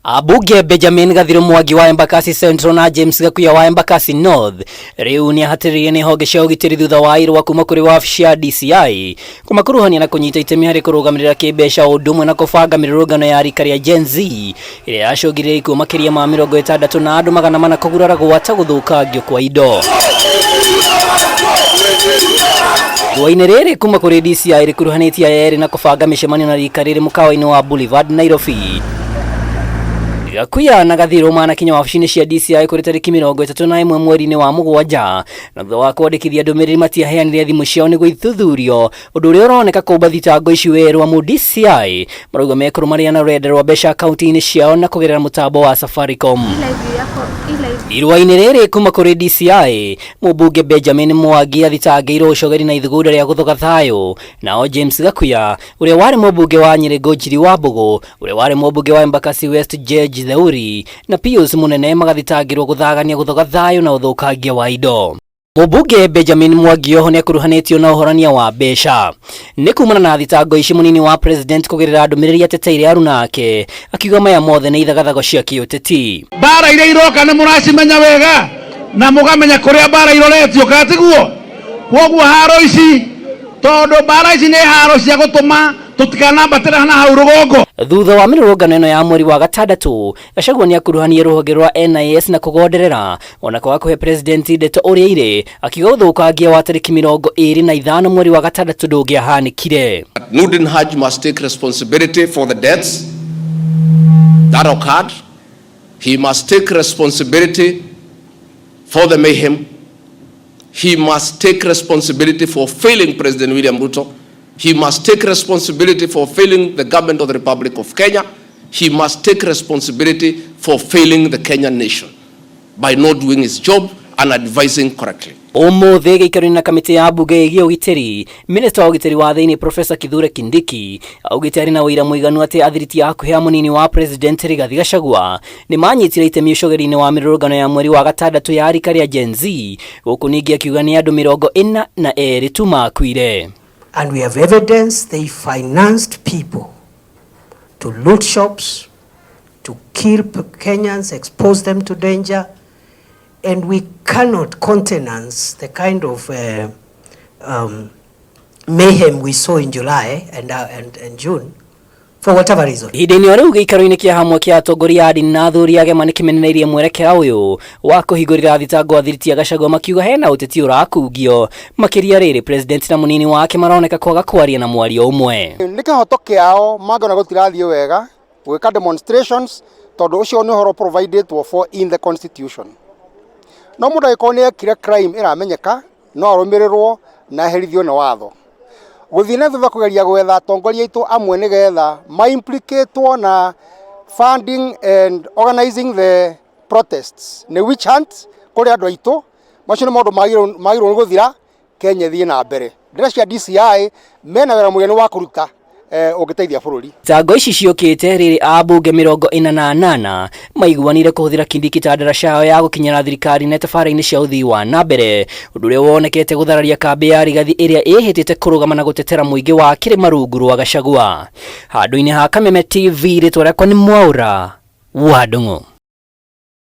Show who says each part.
Speaker 1: Ambunge Benjamin Gathiro Mwangi wa Embakasi Central na James Gakuya wa Embakasi North riu ni hatiririe ni honge cia ugitiri thutha wa irwa kuma kuri wabici ya DCI kumakuruhania na kunyita itemi hari kurugamirira kimbeca undumwe na kubanga mirurungano ya rikaria Genz iria yacungirire ikuo makiria ma 60 na andu 400 kugurara gwata guthukangio kwa indo. Waine riri kuma kuri DCI rikuruhanitie eri na kubanga micemanio na rikari mukawa-ini wa Boulevard Nairobi. Gakuya na Gathiro manakinya wabici-ini cia DCI kuri tariki 31 mweri-ini wa Mugwanja na thutha wa kwandikithia ndumiriri matiaheanire thimu ciao niguo ithuthurio undu uria uroneka kuumba thitango ici werwa mu DCI marauga mekurumaria na rurenda rwa mbeca akaunti-ini ciao na kugerera mutambo wa Safaricom. Irwa-ini riri kuma kuri DCI Ambunge Benjamin Mwangi athitangĩirwo ucogeri na ithugunda ria guthoga thayo, nao James Gakuya uria wari Ambunge wa Nyeri Ngojiri wa Mbogo, uria wari Ambunge wa Embakasi West George Theuri na Pius Munene magathitangĩirwo guthagania guthoga thayo na uthukangia wa indo. Ambunge Benjamin Mwangi oho nĩekuruhanĩtio na ũhorania wa mbeca. Nĩ kumana na thitango ici munini wa president kũgerera ndũmĩrĩri ateteire arunake akiuga maya mothe nĩ ithagathago cia kĩũteti.
Speaker 2: Bara iria iroka nĩ mũracimenya wega na mũgamenya kũrĩa bara iroretio katiguo. Kwoguo haro ici tondũ bara ici nĩ haro cia gũtũma tutikanambatĩra hana hau rũgongo. Thutha wa mirurungano ĩno ya mweri wa gatandatu, Gachagua nĩakuruhanirie rũhonge rwa NIS na kugonderera ona kwa kuhe president ndeto ũrĩa irĩ akiuga ũthũkangia wa tariki 25 mweri wa gatandatu ndũngĩahanĩkire.
Speaker 3: Nurdin Haji must take responsibility for the deaths that occurred. He must take responsibility for the mayhem. He must take responsibility for failing President William Ruto. He must take responsibility for failing the government of the Republic of Kenya. He must take responsibility for failing the Kenyan nation by not doing his job and advising correctly.
Speaker 1: Ũmũthĩ gĩikaro-inĩ na kamĩtĩ ya mbunge ĩgiĩ ũgitĩri, Minister wa ũgitĩri wa thĩinĩ Professor Kithure Kindiki augĩte arĩ na ũira mũiganu atĩ athiriti a hakuhĩ a mũnini wa president Rigathi Gachagua nĩ manyitire itemi ũcogeri-inĩ wa mĩrũrũngano ya mweri wa gatandatũ ya rika rĩa Genz, gũkũ ningĩ akiuga nĩ andũ 42 tu makuire.
Speaker 4: And we have evidence they financed people to loot shops, to kill Kenyans, expose them to danger, and we cannot countenance the kind of mayhem we saw in July and June for whatever reason.
Speaker 1: Hideni wa rĩu gĩikaro-inĩ kĩa hamwe kĩa atongoria a ndini na athuri a gema nĩkĩmeneneirie mwerekera ũyũ wa kũhingũrĩra thitango athiriti ya Gachagua makiuga hena ũteti ũrakungio. Makĩria rĩrĩ president na mũnini wake maroneka kwaga kwaria na mwario ũmwe.
Speaker 5: Nĩ kĩhoto kĩao mangĩona gũtirathiĩ wega gwĩka demonstrations tondũ ũcio nĩ ũhoro provided for in the constitution. No mũndũ angĩkorwo nĩ ekire crime ĩramenyeka no arũmĩrĩrwo na eherithio nĩ watho. Gũthiĩ na thutha kũgeria gwetha atongoria aitũ amwe nĩgetha ma-implicatwo na funding and organizing the protests nĩ witch hunt kũrĩ andũ aitũ. Macio nĩ maũndũ magĩrĩirwo nĩ gũthira, Kenya thiĩ na mbere. Ndĩra cia DCI mena wĩra mũnene wa kũruta ũgĩteithia bũrũri.
Speaker 1: Thitango ici ciũkĩte rĩrĩ ambunge 48 maiguanire kũhũthĩra Kindiki ta ndaraca yao ya gũkinyĩra thirikari na tabarĩra-inĩ cia ũthii wa na mbere, ũndũ ũrĩa wonekete gũthararia kambĩ ya Rigathi ĩrĩa ĩhĩtĩte kũrũgama na gũtetera mũingĩ wa kĩrĩma rungu rwa Gachagua. Handũ-inĩ ha Kameme TV rĩtwa rĩakwa nĩ Mwaura wa Ndung'u.